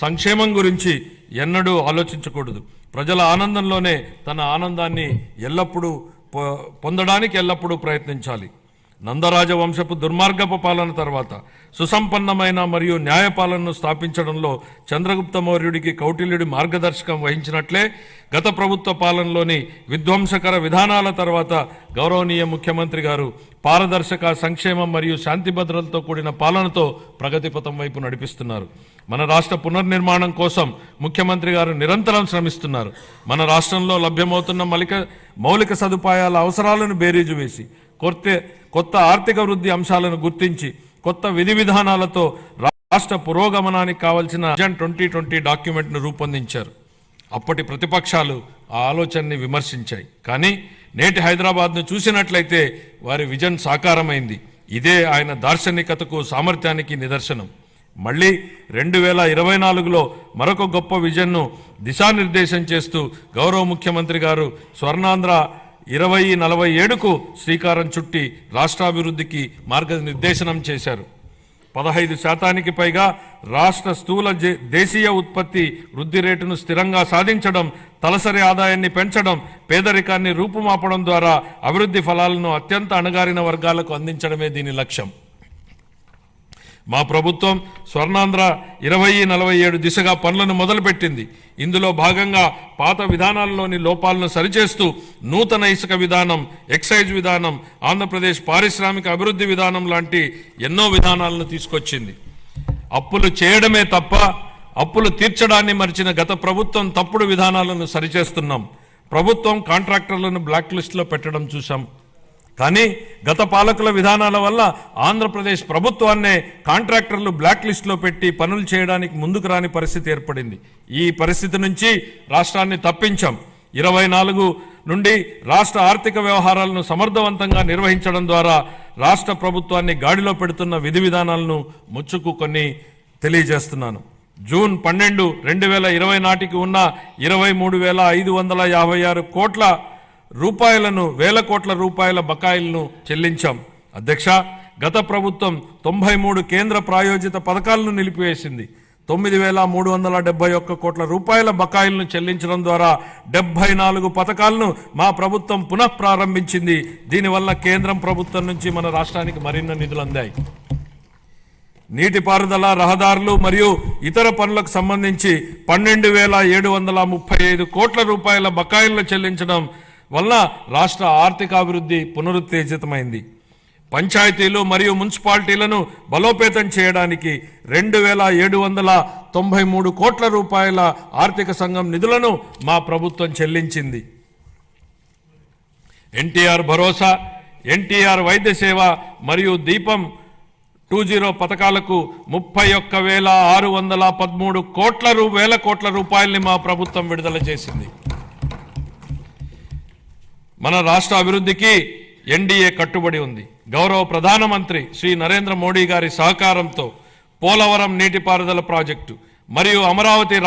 సంక్షేమం గురించి ఎన్నడూ ఆలోచించకూడదు. ప్రజల ఆనందంలోనే తన ఆనందాన్ని ఎల్లప్పుడూ పొందడానికి ఎల్లప్పుడూ ప్రయత్నించాలి. నందరాజ వంశపు దుర్మార్గపు పాలన తర్వాత సుసంపన్నమైన మరియు న్యాయపాలనను స్థాపించడంలో చంద్రగుప్త మౌర్యుడికి కౌటిల్యుడి మార్గదర్శకం వహించినట్లే గత ప్రభుత్వ పాలనలోని విధ్వంసకర విధానాల తర్వాత గౌరవనీయ ముఖ్యమంత్రి గారు పారదర్శక సంక్షేమం మరియు శాంతి భద్రతలతో కూడిన పాలనతో ప్రగతి పథం వైపు నడిపిస్తున్నారు. మన రాష్ట్ర పునర్నిర్మాణం కోసం ముఖ్యమంత్రి గారు నిరంతరం శ్రమిస్తున్నారు. మన రాష్ట్రంలో లభ్యమవుతున్న మౌలిక సదుపాయాల అవసరాలను బేరీజు వేసి కొత్త ఆర్థిక వృద్ధి అంశాలను గుర్తించి కొత్త విధి విధానాలతో రాష్ట్ర పురోగమనానికి కావాల్సిన విజన్ 2020 డాక్యుమెంట్ను రూపొందించారు. అప్పటి ప్రతిపక్షాలు ఆ ఆలోచనని విమర్శించాయి. కానీ నేటి హైదరాబాద్ను చూసినట్లయితే వారి విజన్ సాకారమైంది. ఇదే ఆయన దార్శనికతకు సామర్థ్యానికి నిదర్శనం. మళ్ళీ 2024లో మరొక గొప్ప విజన్ను దిశానిర్దేశం చేస్తూ గౌరవ ముఖ్యమంత్రి గారు స్వర్ణాంధ్ర 2047కు శ్రీకారం చుట్టి రాష్ట్రాభివృద్ధికి మార్గనిర్దేశనం చేశారు. 15% పైగా రాష్ట్ర స్థూల దేశీయ ఉత్పత్తి వృద్ధి రేటును స్థిరంగా సాధించడం, తలసరి ఆదాయాన్ని పెంచడం, పేదరికాన్ని రూపుమాపడం ద్వారా అభివృద్ధి ఫలాలను అత్యంత అణగారిన వర్గాలకు అందించడమే దీని లక్ష్యం. మా ప్రభుత్వం స్వర్ణాంధ్ర 2047 దిశగా పనులను మొదలుపెట్టింది. ఇందులో భాగంగా పాత విధానాల్లోని లోపాలను సరిచేస్తూ నూతన ఇసుక విధానం, ఎక్సైజ్ విధానం, ఆంధ్రప్రదేశ్ పారిశ్రామిక అభివృద్ధి విధానం లాంటి ఎన్నో విధానాలను తీసుకొచ్చింది. అప్పులు చేయడమే తప్ప అప్పులు తీర్చడాన్ని మరిచిన గత ప్రభుత్వం తప్పుడు విధానాలను సరిచేస్తున్నాం. ప్రభుత్వం కాంట్రాక్టర్లను బ్లాక్ లిస్టులో పెట్టడం చూసాం. కానీ గత పాలకుల విధానాల వల్ల ఆంధ్రప్రదేశ్ ప్రభుత్వాన్నే కాంట్రాక్టర్లు బ్లాక్ లిస్టులో పెట్టి పనులు చేయడానికి ముందుకు రాని పరిస్థితి ఏర్పడింది. ఈ పరిస్థితి నుంచి రాష్ట్రాన్ని తప్పించాం. 24 నుండి రాష్ట్ర ఆర్థిక వ్యవహారాలను సమర్థవంతంగా నిర్వహించడం ద్వారా రాష్ట్ర ప్రభుత్వాన్ని గాడిలో పెడుతున్న విధి విధానాలను ముచ్చుకు కొన్ని తెలియజేస్తున్నాను. జూన్ 12, 2020 నాటికి ఉన్న 23,556 కోట్ల రూపాయలను, వేల కోట్ల రూపాయల బకాయిలను చెల్లించాం. అధ్యక్ష, గత ప్రభుత్వం 93 కేంద్ర ప్రాయోజిత పథకాలను నిలిపివేసింది. 9,371 కోట్ల రూపాయల బకాయిలను చెల్లించడం ద్వారా 74 పథకాలను మా ప్రభుత్వం పునః ప్రారంభించింది. దీనివల్ల కేంద్రం ప్రభుత్వం నుంచి మన రాష్ట్రానికి మరిన్ని నిధులు అందాయి. నీటిపారుదల, రహదారులు మరియు ఇతర పనులకు సంబంధించి 12,735 కోట్ల రూపాయల బకాయిలను చెల్లించడం వల్ల రాష్ట్ర ఆర్థికాభివృద్ధి పునరుత్తేజితమైంది. పంచాయతీలు మరియు మున్సిపాలిటీలను బలోపేతం చేయడానికి 2,793 కోట్ల రూపాయల ఆర్థిక సంఘం నిధులను మా ప్రభుత్వం చెల్లించింది. ఎన్టీఆర్ భరోసా, ఎన్టీఆర్ వైద్య సేవ మరియు దీపం 2.0 పథకాలకు 31,613 వేల కోట్ల రూపాయల్ని మా ప్రభుత్వం విడుదల చేసింది. మన రాష్ట్ర అభివృద్ధికి ఎన్డీఏ కట్టుబడి ఉంది. గౌరవ ప్రధానమంత్రి శ్రీ నరేంద్ర మోడీ గారి సహకారంతో పోలవరం నీటిపారుదల ప్రాజెక్టు మరియు అమరావతి